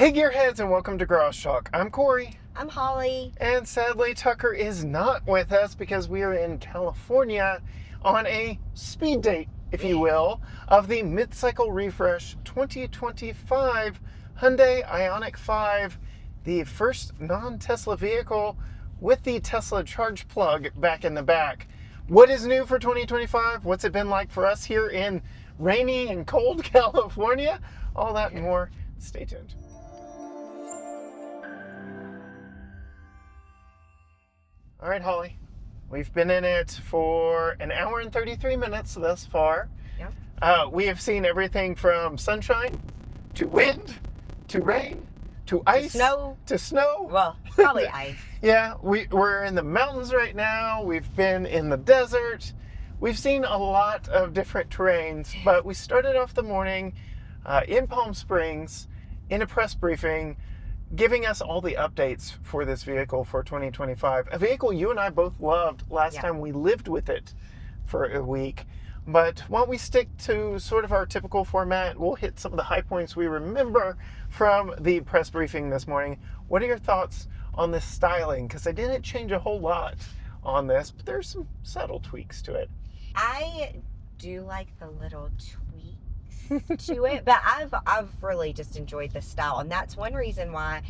Hey Gearheads, and welcome to Garage Talk. I'm Corey. I'm Holly. And sadly, Tucker is not with us because we are in California on a speed date, if you will, of the mid-cycle refresh 2025 Hyundai IONIQ 5, the first non-Tesla vehicle with the Tesla charge plug back in the back. What is new for 2025? What's it been like for us here in rainy and cold California? All that and more. Stay tuned. All right, Holly, we've been in it for an hour and 33 minutes thus far. Yep. We have seen everything from sunshine to wind to rain to ice to snow. Well, probably ice. Yeah, we're in the mountains right now. We've been in the desert. We've seen a lot of different terrains, but we started off the morning in Palm Springs in a press briefing, giving us all the updates for this vehicle for 2025. A vehicle you and I both loved last time we lived with it for a week. But while we stick to sort of our typical format, we'll hit some of the high points we remember from the press briefing this morning. What are your thoughts on this styling? Because they didn't change a whole lot on this, but there's some subtle tweaks to it. I do like the little tweaks to it, but I've really just enjoyed the style, and that's one reason why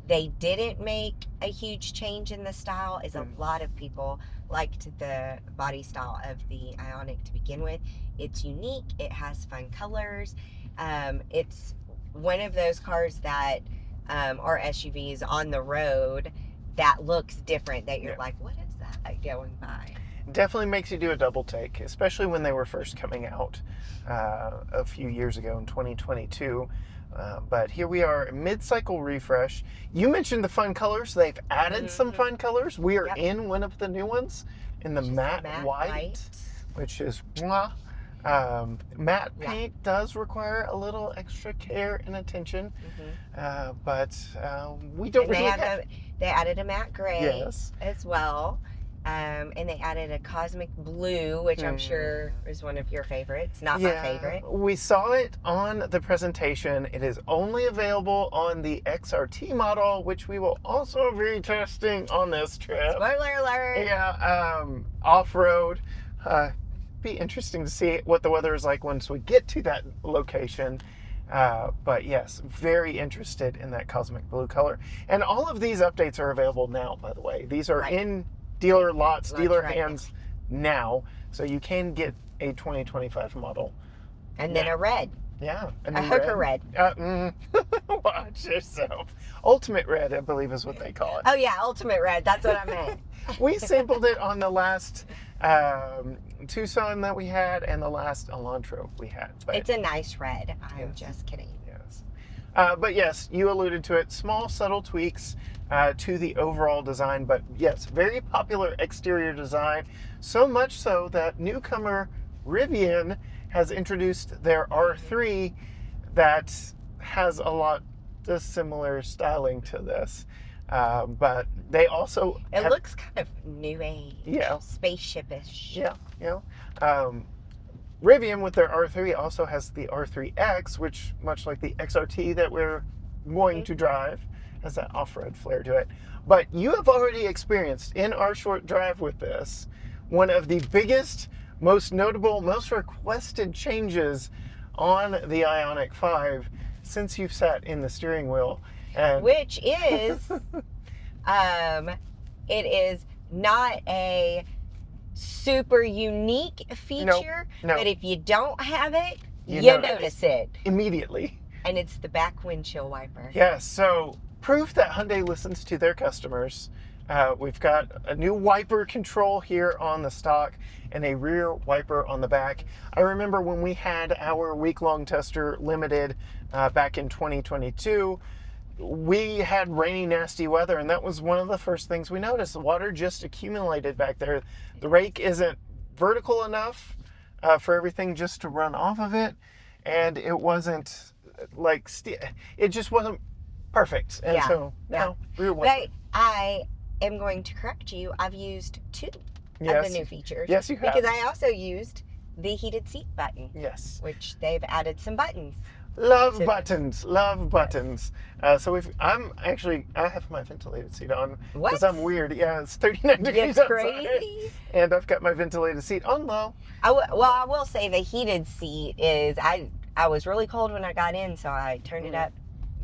they didn't make a huge change in the style. Is a lot of people liked the body style of the Ioniq to begin with. It's unique. It has fun colors. It's one of those cars that or SUVs on the road that looks different. That you're like, what is that going by? Definitely makes you do a double take, especially when they were first coming out a few years ago in 2022. But here we are, mid-cycle refresh. You mentioned the fun colors. They've added some fun colors. We are in one of the new ones in the matte white, which is mwah. Matte paint does require a little extra care and attention, but we don't really have... They added a matte gray as well. And they added a cosmic blue, which I'm sure is one of your favorites. Not my favorite. We saw it on the presentation. It is only available on the XRT model, which we will also be testing on this trip. Spoiler alert! Yeah, off-road. Be interesting to see what the weather is like once we get to that location. But yes, very interested in that cosmic blue color. And all of these updates are available now, by the way. These are in dealer lots, dealer hands now. So you can get a 2025 model. And then a red. Yeah. A hooker red. Watch yourself. Ultimate red, I believe is what they call it. Oh yeah, ultimate red. That's what I meant. We sampled it on the last Tucson that we had and the last Elantra we had. But it's a nice red. I'm just kidding. Yes. But yes, you alluded to it. Small, subtle tweaks to the overall design. But yes, very popular exterior design. So much so that newcomer Rivian has introduced their R3 that has a lot of similar styling to this. But they also... It looks kind of new age. Yeah. Spaceship-ish. Yeah. Rivian with their R3 also has the R3X, which, much like the XRT that we're going to drive, has that off-road flair to it. But you have already experienced, in our short drive with this, one of the biggest, most notable, most requested changes on the IONIQ 5 since you've sat in the steering wheel. And which is, it is not a super unique feature, but if you don't have it, you notice it immediately. And it's the back windshield wiper. Yes, so proof that Hyundai listens to their customers. We've got a new wiper control here on the stock and a rear wiper on the back. I remember when we had our week-long tester limited back in 2022, we had rainy, nasty weather, and that was one of the first things we noticed. The water just accumulated back there. The rake isn't vertical enough for everything just to run off of it, and it wasn't like, it just wasn't perfect. And so now rear wiper. But I am going to correct you. I've used two of the new features. Yes, you have. Because I also used the heated seat button. Yes. Which they've added some buttons. Love to- buttons, love buttons. I have my ventilated seat on What? because I'm weird. Yeah, it's 39 degrees It's outside, crazy. and I've got my ventilated seat on low. Well, I will say the heated seat is, I was really cold when I got in, so I turned it up,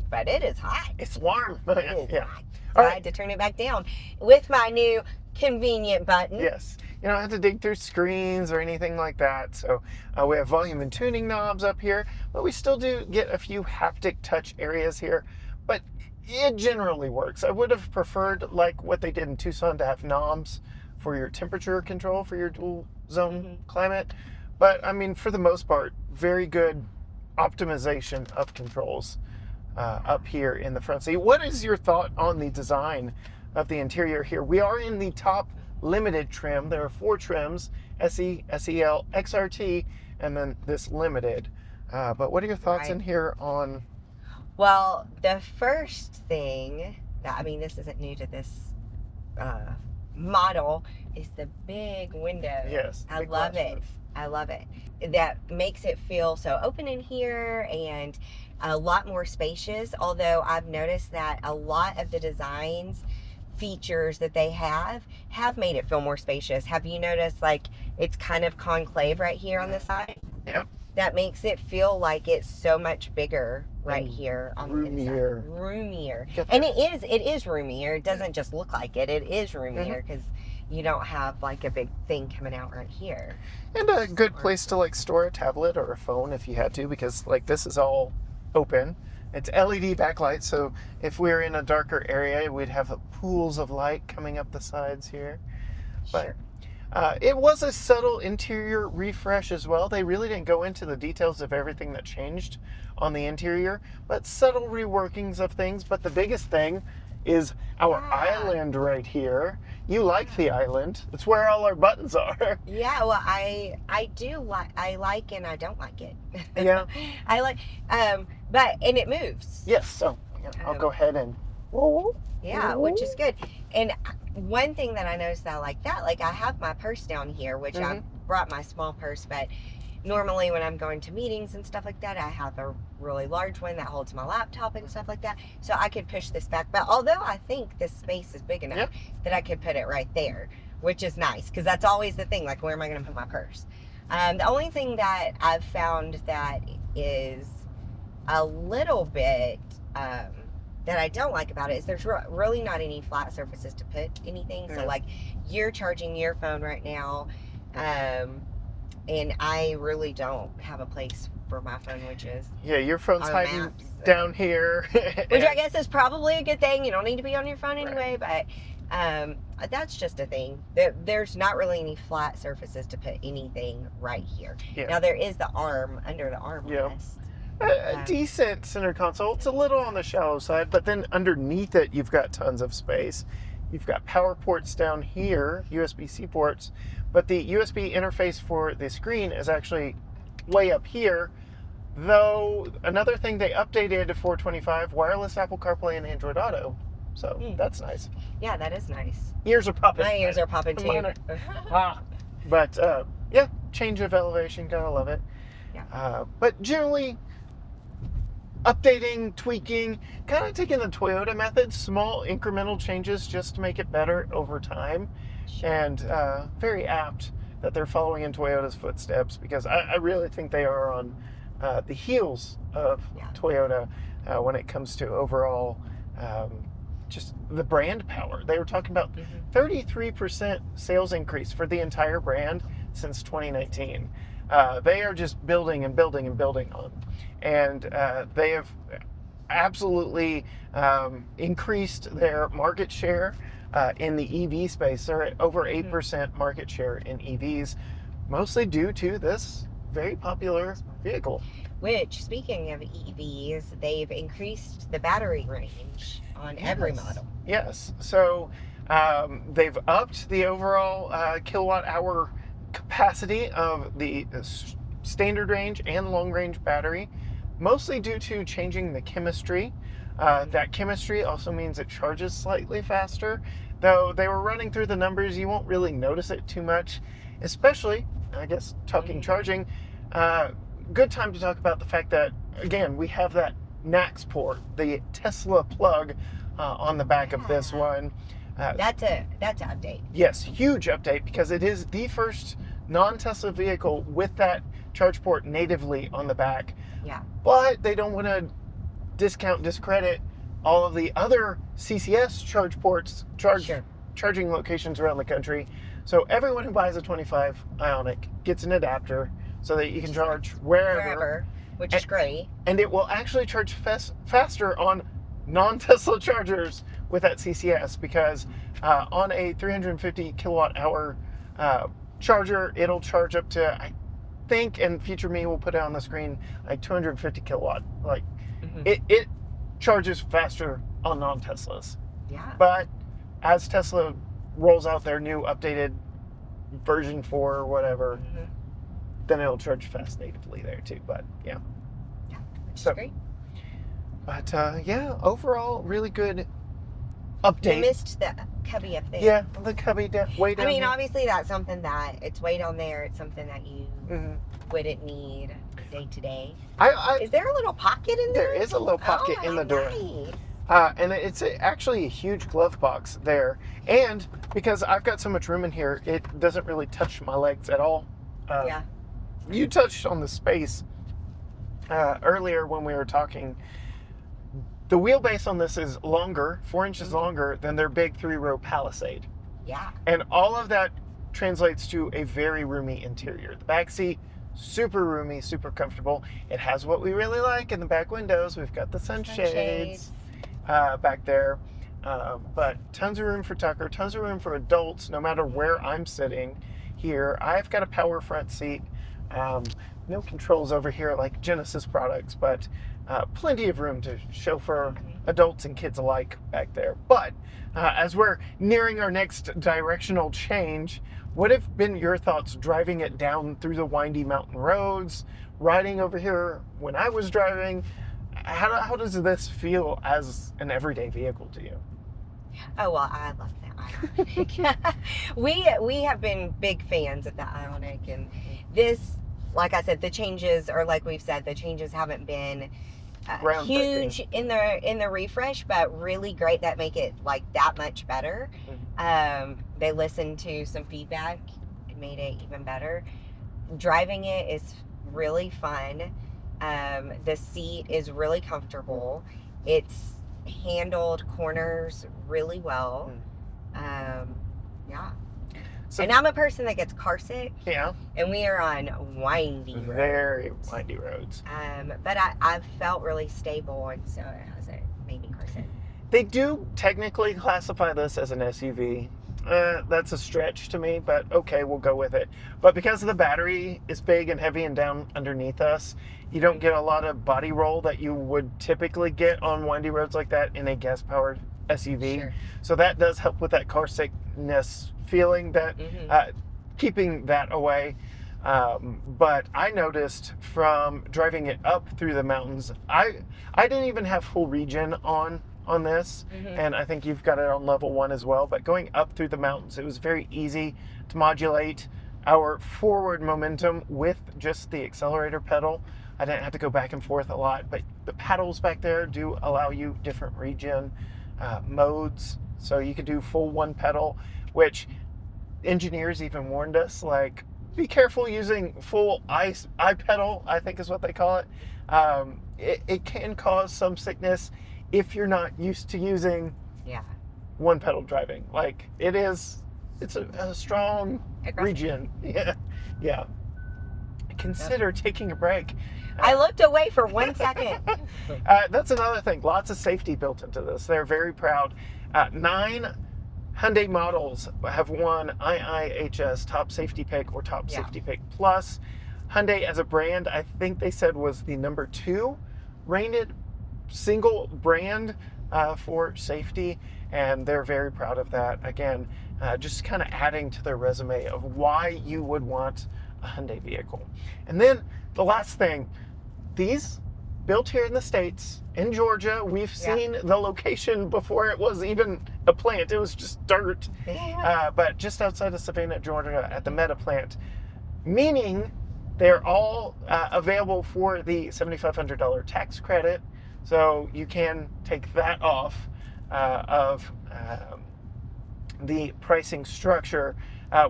but it is hot. It's warm. It is Yeah. hot. So All I right. had to turn it back down with my new convenient button. Yes. You don't have to dig through screens or anything like that. So we have volume and tuning knobs up here, but we still do get a few haptic touch areas here. But it generally works. I would have preferred, like what they did in Tucson, to have knobs for your temperature control for your dual zone climate. But I mean, for the most part, very good optimization of controls up here in the front seat. What is your thought on the design of the interior here? We are in the top limited trim. There are 4 trims: SE, SEL, XRT, and then this limited. But what are your thoughts in here on? Well, the first thing, I mean, this isn't new to this model, is the big window. Yes. I love it. I love it. That makes it feel so open in here and a lot more spacious. Although I've noticed that a lot of the designs features that they have made it feel more spacious. Have you noticed, like, it's kind of concave right here on the side? Yep. That makes it feel like it's so much bigger right here on the Roomier. inside. Roomier. Get And that. it is roomier. It doesn't just look like it. It is roomier because you don't have like a big thing coming out right here. And a good place to like store a tablet or a phone if you had to, because like this is all open. It's LED backlight, so if we're in a darker area, we'd have pools of light coming up the sides here. But Sure. it was a subtle interior refresh as well. They really didn't go into the details of everything that changed on the interior, but subtle reworkings of things. But the biggest thing is our island right here. You like the island. It's where all our buttons are. Yeah, well, I like and I don't like it. Yeah. I like, but it moves. Yes, so I'll go ahead and roll. Yeah, which is good. And one thing that I noticed that I like that, like I have my purse down here, which I brought my small purse, but normally when I'm going to meetings and stuff like that, I have a really large one that holds my laptop and stuff like that. So I could push this back. But although I think this space is big enough that I could put it right there, which is nice because that's always the thing, like where am I going to put my purse? The only thing that I've found that is a little bit that I don't like about it is there's really not any flat surfaces to put anything. So like you're charging your phone right now, and I really don't have a place for my phone, which is your phone's hiding maps. down here. Which I guess is probably a good thing. You don't need to be on your phone anyway, but that's just a thing. There's not really any flat surfaces to put anything right here. Yeah. Now there is the arm under the armrest. A decent center console. It's a little on the shallow side, but then underneath it, you've got tons of space. You've got power ports down here, USB-C ports, but the USB interface for the screen is actually way up here. Though another thing they updated to 425, wireless Apple CarPlay and Android Auto. So that's nice. Yeah, that is nice. Ears are popping. My ears are popping too. Mine are. But yeah, change of elevation, gotta love it. Yeah. But generally, updating, tweaking, kind of taking the Toyota method, small incremental changes just to make it better over time. Sure. And very apt that they're following in Toyota's footsteps, because I really think they are on the heels of Toyota when it comes to overall just the brand power. They were talking about 33% sales increase for the entire brand since 2019. They are just building and building and building on. And they have absolutely increased their market share in the EV space. They're at over 8% market share in EVs, mostly due to this very popular vehicle. Which, speaking of EVs, they've increased the battery range on every model. Yes. So they've upped the overall kilowatt hour capacity of the standard range and long range battery, mostly due to changing the chemistry. That chemistry also means it charges slightly faster, though they were running through the numbers. You won't really notice it too much, especially, I guess, talking charging. Good time to talk about the fact that again, we have that NAX port, the Tesla plug on the back of this one. That's an update. Yes, huge update because it is the first non-Tesla vehicle with that charge port natively on the back. Yeah. But they don't want to discredit all of the other CCS charge ports, charging locations around the country. So everyone who buys a 25 Ioniq gets an adapter so that you can charge wherever, which is great. And it will actually charge faster on non-Tesla chargers with that CCS because on a 350 kilowatt hour charger, it'll charge up to, I think, and future me will put it on the screen, like 250 kilowatt. Like it charges faster on non-Teslas. Yeah. But as Tesla rolls out their new updated version 4 or whatever, then it'll charge fast natively there too. But yeah. Yeah, which is great. But yeah, overall, really good update. You missed the cubby up there. Yeah, the cubby way down. I mean, here. obviously that's something that it's way down there. It's something that you wouldn't need day to day. Is there a little pocket in there? There is a little pocket in the door. Nice. And it's actually a huge glove box there. And because I've got so much room in here, it doesn't really touch my legs at all. Yeah. You touched on the space earlier when we were talking. The wheelbase on this is longer, 4 inches longer than their big 3-row Palisade. Yeah. And all of that translates to a very roomy interior. The back seat, super roomy, super comfortable. It has what we really like in the back windows. We've got the sunshades back there. But tons of room for Tucker, tons of room for adults, no matter where I'm sitting here. I've got a power front seat. No controls over here like Genesis products, but plenty of room to chauffeur adults and kids alike back there. But as we're nearing our next directional change, what have been your thoughts driving it down through the windy mountain roads, riding over here when I was driving? How does this feel as an everyday vehicle to you? Oh, well, I love the Ioniq. we have been big fans of the Ioniq, and this, like I said, the changes, or like we've said, the changes haven't been huge in the refresh, but really great that make it like that much better. They listened to some feedback and made it even better. Driving it is really fun. The seat is really comfortable. It's handled corners really well. Yeah. So, and I'm a person that gets car sick. Yeah. And we are on windy roads. Very windy roads. But I've felt really stable, and so it hasn't made me car sick. They do technically classify this as an SUV. That's a stretch to me, but okay, we'll go with it. But because the battery is big and heavy and down underneath us, you don't get a lot of body roll that you would typically get on windy roads like that in a gas-powered SUV. Sure. So that does help with that car sickness feeling, that keeping that away. But I noticed from driving it up through the mountains, I didn't even have full regen on this, and I think you've got it on level 1 as well. But going up through the mountains, it was very easy to modulate our forward momentum with just the accelerator pedal. I didn't have to go back and forth a lot, but the paddles back there do allow you different regen modes. So you could do full 1 pedal, which engineers even warned us, like, be careful using full I pedal, I think is what they call it. It can cause some sickness if you're not used to using 1 pedal driving. Like, it's a strong regen. Yeah. Consider taking a break. I looked away for 1 second. That's another thing. Lots of safety built into this. They're very proud. 9 Hyundai models have won IIHS Top Safety Pick or Top Safety Pick Plus. Hyundai as a brand, I think they said, was the number 2 rated single brand for safety, and they're very proud of that. Again, just kind of adding to their resume of why you would want a Hyundai vehicle. And then the last thing, these built here in the States, in Georgia. We've seen the location before it was even a plant. It was just dirt. But just outside of Savannah, Georgia, at the Meta plant. Meaning They're all available for the $7,500 tax credit, so you can take that off of the pricing structure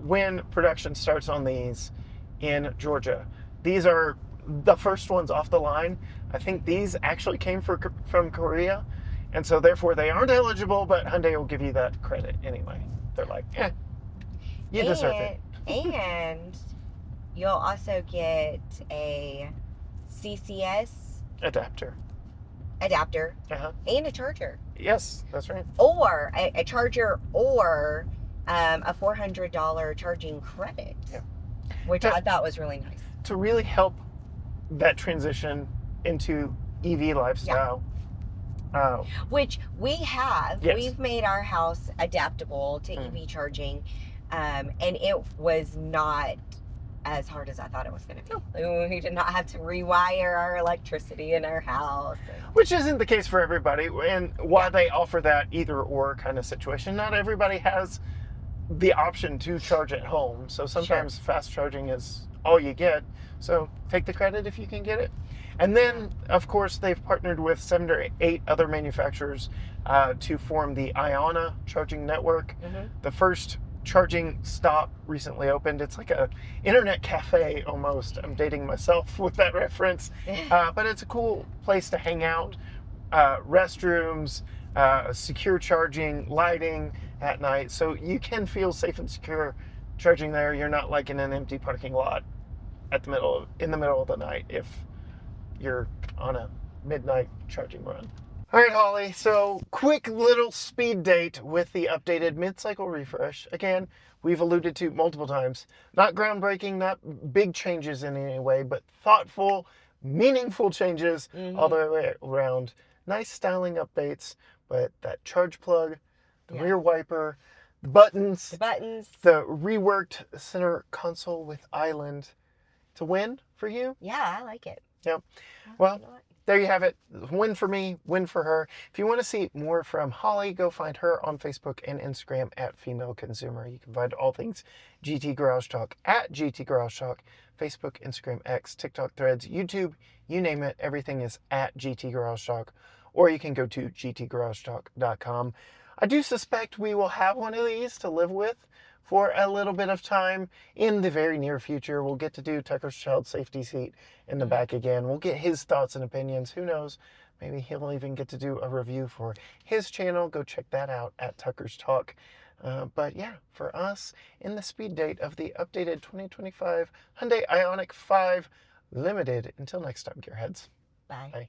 when production starts on these in Georgia. These are the first ones off the line. I think these actually came from Korea, and so therefore they aren't eligible, but Hyundai will give you that credit anyway. They're like, you deserve it. And you'll also get a CCS Adapter. adapter and a charger. Yes, that's right. Or a charger or a $400 charging credit, which I thought was really nice. To really help that transition into EV lifestyle. Which we have. Yes. We've made our house adaptable to EV charging, and it was not as hard as I thought it was going to be. We did not have to rewire our electricity in our house. Which isn't the case for everybody, and why they offer that either or kind of situation. Not everybody has the option to charge at home, so sometimes fast charging is all you get. So take the credit if you can get it. And then, of course, they've partnered with 7 or 8 other manufacturers to form the Ioniq charging network. The first charging stop recently opened. It's like a internet cafe almost. I'm dating myself with that reference, but it's a cool place to hang out. Restrooms, secure charging, lighting at night, so you can feel safe and secure charging there. You're not like in an empty parking lot in the middle of the night if you're on a midnight charging run. All right, Holly, so quick little speed date with the updated mid-cycle refresh. Again, we've alluded to multiple times, not groundbreaking, not big changes in any way, but thoughtful, meaningful changes all the way around. Nice styling updates, but that charge plug, the rear wiper, the buttons, the reworked center console with island. It's a win for you? Yeah, I like it. Yeah. Well, there you have it. Win for me, win for her. If you want to see more from Holly, go find her on Facebook and Instagram at Female Consumer. You can find all things GT Garage Talk at GT Garage Talk, Facebook, Instagram, X, TikTok, Threads, YouTube, you name it. Everything is at GT Garage Talk. Or you can go to gtgaragetalk.com. I do suspect we will have one of these to live with for a little bit of time in the very near future. We'll get to do Tucker's child safety seat in the back again. We'll get his thoughts and opinions. Who knows? Maybe he'll even get to do a review for his channel. Go check that out at Tucker's Talk. But yeah, for us, in the speed date of the updated 2025 Hyundai IONIQ 5 Limited. Until next time, gearheads. Bye. Bye.